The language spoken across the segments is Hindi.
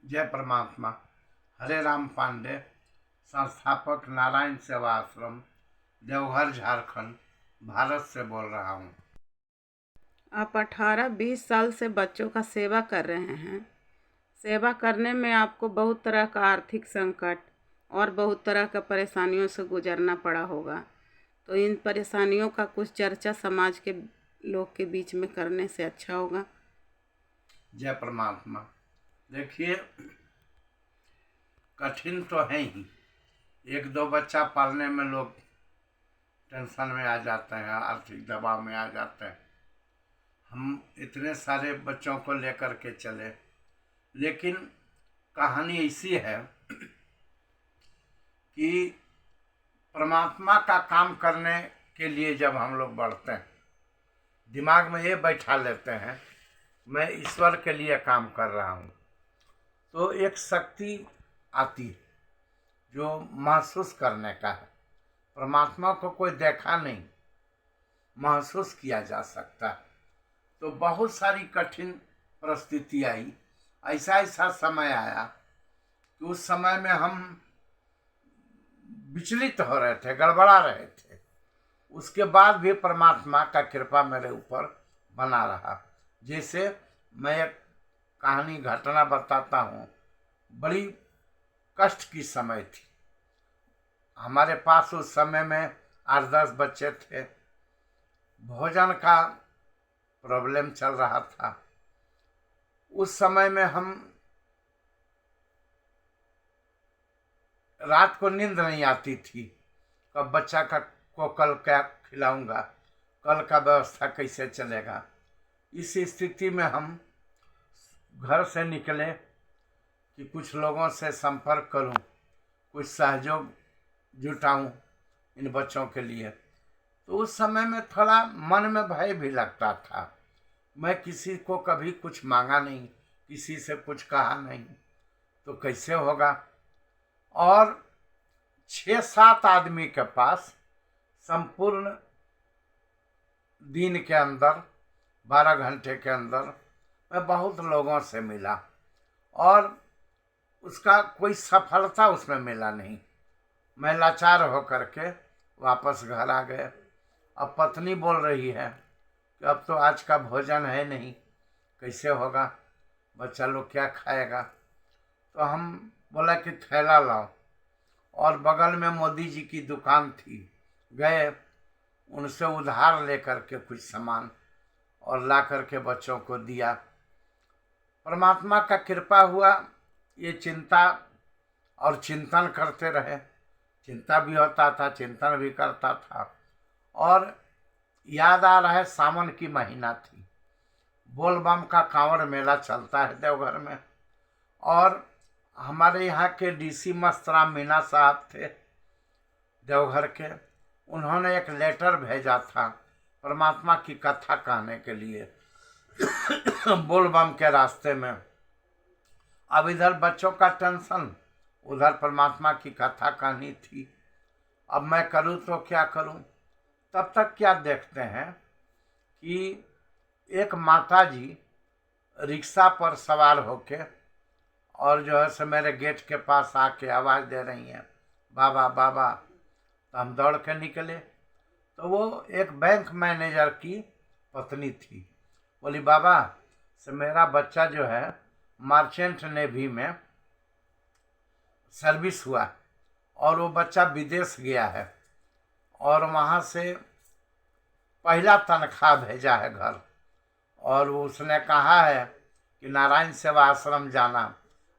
जय परमात्मा। हरे राम पांडे, संस्थापक नारायण सेवा आश्रम, देवघर, झारखंड, भारत से बोल रहा हूँ। आप 18-20 साल से बच्चों का सेवा कर रहे हैं। सेवा करने में आपको बहुत तरह का आर्थिक संकट और बहुत तरह का परेशानियों से गुजरना पड़ा होगा। तो इन परेशानियों का कुछ चर्चा समाज के लोग के बीच में करने से अच्छा होगा। जय परमात्मा। देखिए, कठिन तो है ही। एक दो बच्चा पालने में लोग टेंशन में आ जाते हैं, आर्थिक दबाव में आ जाते हैं। हम इतने सारे बच्चों को लेकर के चले, लेकिन कहानी ऐसी है कि परमात्मा का काम करने के लिए जब हम लोग बढ़ते हैं, दिमाग में ये बैठा लेते हैं मैं ईश्वर के लिए काम कर रहा हूँ, तो एक शक्ति आती है जो महसूस करने का है। परमात्मा को कोई देखा नहीं, महसूस किया जा सकता है। तो बहुत सारी कठिन परिस्थिति आई, ऐसा समय आया कि उस समय में हम विचलित हो रहे थे, गड़बड़ा रहे थे। उसके बाद भी परमात्मा का कृपा मेरे ऊपर बना रहा। जैसे मैं एक कहानी घटना बताता हूँ। बड़ी कष्ट की समय थी। हमारे पास उस समय में 8-10 बच्चे थे। भोजन का प्रॉब्लम चल रहा था। उस समय में हम रात को नींद नहीं आती थी। कब बच्चा को कल क्या खिलाऊंगा, कल का व्यवस्था कैसे चलेगा। इस स्थिति में हम घर से निकले कि कुछ लोगों से संपर्क करूं, कुछ सहयोग जुटाऊं इन बच्चों के लिए। तो उस समय में थोड़ा मन में भय भी लगता था। मैं किसी को कभी कुछ मांगा नहीं, किसी से कुछ कहा नहीं, तो कैसे होगा। और 6-7 आदमी के पास संपूर्ण दिन के अंदर 12 घंटे के अंदर मैं बहुत लोगों से मिला और उसका कोई सफलता उसमें मिला नहीं। मैं लाचार होकर के वापस घर आ गए। अब पत्नी बोल रही है कि अब तो आज का भोजन है नहीं, कैसे होगा, बच्चा लोग क्या खाएगा। तो हम बोला कि थैला लाओ, और बगल में मोदी जी की दुकान थी, गए उनसे उधार लेकर के कुछ सामान और ला करके बच्चों को दिया। परमात्मा का कृपा हुआ। ये चिंता और चिंतन करते रहे। चिंता भी होता था, चिंतन भी करता था। और याद आ रहा है, सावन की महीना थी। बोलबम का कांवड़ मेला चलता है देवघर में। और हमारे यहाँ के डीसी मस्तराम मीना साहब थे देवघर के। उन्होंने एक लेटर भेजा था परमात्मा की कथा कहने के लिए बोलबम के रास्ते में। अब इधर बच्चों का टेंशन, उधर परमात्मा की कथा कहनी थी। अब मैं करूँ तो क्या करूँ। तब तक क्या देखते हैं कि एक माता जी रिक्शा पर सवार होके और जो है सो मेरे गेट के पास आके आवाज़ दे रही हैं, बाबा बाबा। तो हम दौड़ के निकले। तो वो एक बैंक मैनेजर की पत्नी थी। बोली, बाबा से मेरा बच्चा जो है मर्चेंट नेवी में सर्विस हुआ और वो बच्चा विदेश गया है और वहाँ से पहला तनख्वाह भेजा है घर। और उसने कहा है कि नारायण सेवा आश्रम जाना,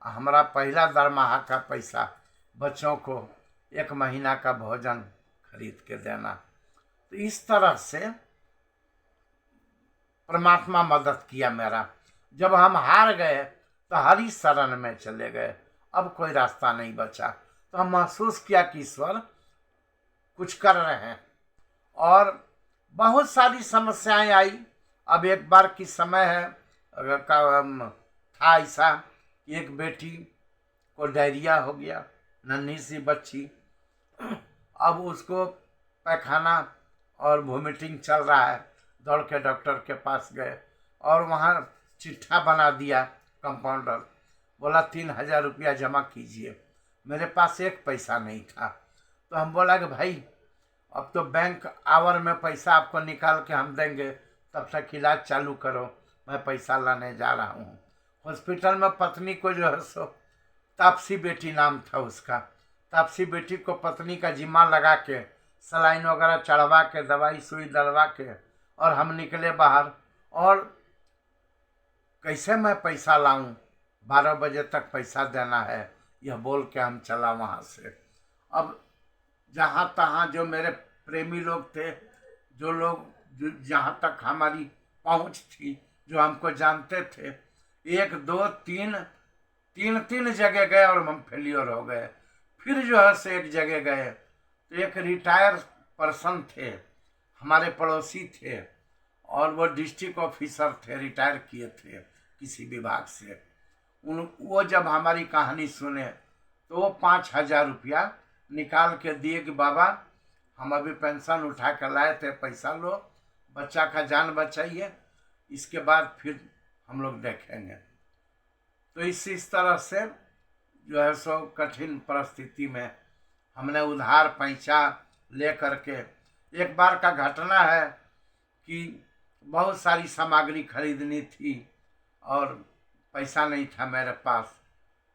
हमारा पहला दरमाहा का पैसा बच्चों को 1 महीना का भोजन खरीद के देना। तो इस तरह से परमात्मा मदद किया मेरा। जब हम हार गए तो हरि शरण में चले गए, अब कोई रास्ता नहीं बचा। तो हम महसूस किया कि ईश्वर कुछ कर रहे हैं। और बहुत सारी समस्याएं आई। अब एक बार की समय है था ऐसा कि एक बेटी को डायरिया हो गया, नन्ही सी बच्ची। अब उसको पैखाना और वोमिटिंग चल रहा है। दौड़ के डॉक्टर के पास गए और वहाँ चिट्ठा बना दिया कंपाउंडर। बोला 3,000 रुपया जमा कीजिए। मेरे पास एक पैसा नहीं था। तो हम बोला कि भाई अब तो बैंक आवर में पैसा आपको निकाल के हम देंगे, तब तक इलाज चालू करो, मैं पैसा लाने जा रहा हूँ। हॉस्पिटल में पत्नी को जो है सो तापसी बेटी नाम था उसका, तापसी बेटी को पत्नी का जिम्मा लगा के सलाइन वगैरह चढ़वा के दवाई सुई डलवा के और हम निकले बाहर। और कैसे मैं पैसा लाऊं, 12 बजे तक पैसा देना है, यह बोल के हम चला वहाँ से। अब जहाँ तहाँ जो मेरे प्रेमी लोग थे, जो लोग जहाँ तक हमारी पहुँच थी, जो हमको जानते थे, 1 2 3 जगह गए और हम फेलियर हो गए। फिर जो है से एक जगह गए तो एक रिटायर पर्सन थे, हमारे पड़ोसी थे, और वो डिस्ट्रिक्ट ऑफिसर थे, रिटायर किए थे किसी विभाग से। वो जब हमारी कहानी सुने तो वो 5,000 रुपया निकाल के दिए कि बाबा हम अभी पेंशन उठा कर लाए थे, पैसा लो, बच्चा का जान बचाइए, इसके बाद फिर हम लोग देखेंगे। तो इस तरह से जो है सो कठिन परिस्थिति में हमने उधार पैसा ले करके, एक बार का घटना है कि बहुत सारी सामग्री खरीदनी थी और पैसा नहीं था मेरे पास,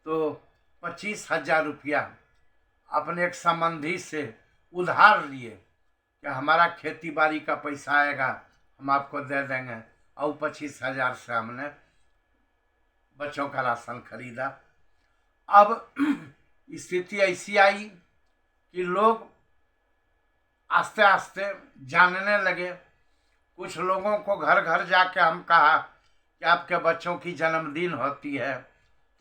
तो 25,000 रुपया अपने एक संबंधी से उधार लिए कि हमारा खेती बाड़ी का पैसा आएगा हम आपको दे देंगे, और 25,000 से हमने बच्चों का राशन खरीदा। अब स्थिति ऐसी आई कि लोग आस्ते आस्ते जानने लगे। कुछ लोगों को घर घर जाके हम कहा कि आपके बच्चों की जन्मदिन होती है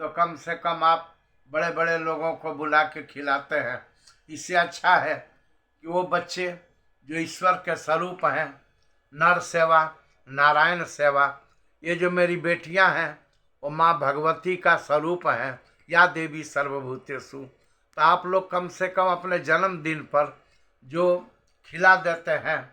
तो कम से कम आप बड़े बड़े लोगों को बुला के खिलाते हैं, इससे अच्छा है कि वो बच्चे जो ईश्वर के स्वरूप हैं, नर सेवा नारायण सेवा, ये जो मेरी बेटियां हैं वो माँ भगवती का स्वरूप हैं, या देवी सर्वभूतेषु। तो आप लोग कम से कम अपने जन्मदिन पर जो खिला देते हैं,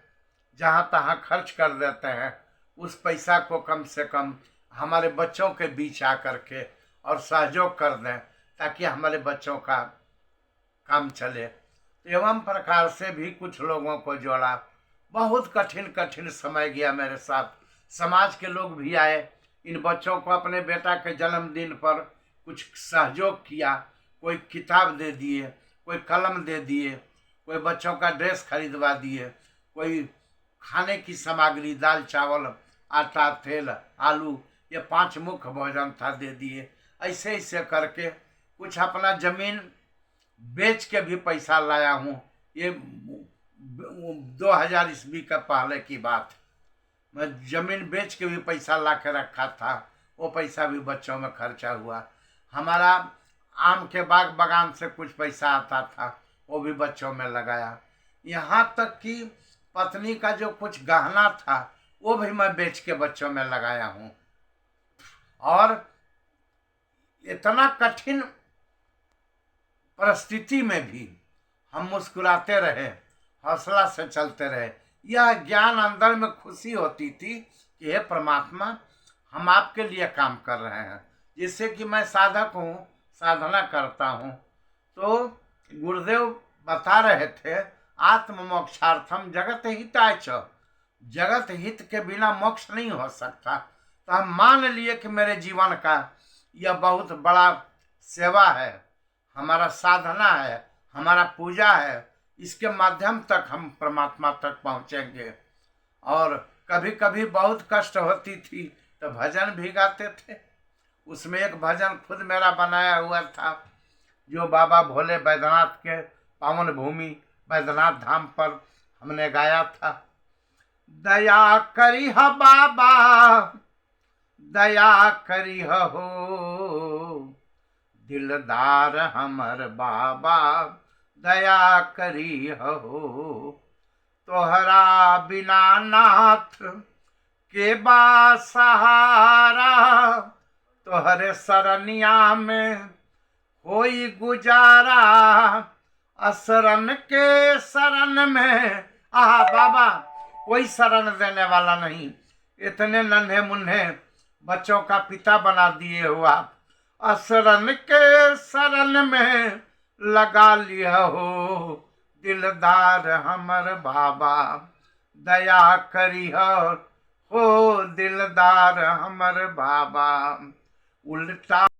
जहाँ तहाँ खर्च कर देते हैं, उस पैसा को कम से कम हमारे बच्चों के बीच आकर के और सहयोग कर दें, ताकि हमारे बच्चों का काम चले। एवं प्रकार से भी कुछ लोगों को जोड़ा। बहुत कठिन समय गया मेरे साथ। समाज के लोग भी आए, इन बच्चों को अपने बेटा के जन्मदिन पर कुछ सहयोग किया, कोई किताब दे दिए, कोई कलम दे दिए, कोई बच्चों का ड्रेस खरीदवा दिए, कोई खाने की सामग्री दाल चावल आटा तेल आलू ये 5 मुख्य भोजन था दे दिए। ऐसे ऐसे करके कुछ अपना जमीन बेच के भी पैसा लाया हूँ। ये 2000 ईस्वी का पहले की बात, मैं जमीन बेच के भी पैसा ला के रखा था, वो पैसा भी बच्चों में खर्चा हुआ। हमारा आम के बाग बगान से कुछ पैसा आता था, वो भी बच्चों में लगाया। यहाँ तक कि पत्नी का जो कुछ गहना था वो भी मैं बेच के बच्चों में लगाया हूँ। और इतना कठिन परिस्थिति में भी हम मुस्कुराते रहे, हौसला से चलते रहे। यह ज्ञान अंदर में खुशी होती थी कि हे परमात्मा, हम आपके लिए काम कर रहे हैं। जिससे कि मैं साधक हूँ, साधना करता हूँ। तो गुरुदेव बता रहे थे, आत्म मोक्षार्थम जगत हिताय च, जगत हित के बिना मोक्ष नहीं हो सकता। तो हम मान लिए कि मेरे जीवन का यह बहुत बड़ा सेवा है, हमारा साधना है, हमारा पूजा है, इसके माध्यम तक हम परमात्मा तक पहुँचेंगे। और कभी कभी बहुत कष्ट होती थी तो भजन भी गाते थे। उसमें एक भजन खुद मेरा बनाया हुआ था, जो बाबा भोले बैद्यनाथ के पावन भूमि बैद्यनाथ धाम पर हमने गाया था। दया करी ह बाबा, दया करी हो, दिलदार हमर बाबा, दया करी हो। तोहरा बिना नाथ के बा सहारा, तोहरे सरनिया में होई गुजारा। असरन के शरण में आहा बाबा, कोई शरण देने वाला नहीं। इतने नन्हे मुन्ने बच्चों का पिता बना दिए हो आप, असरन के शरण में लगा लिया हो, दिलदार हमर बाबा दया करी हो, दिलदार हमर बाबा। उल्टा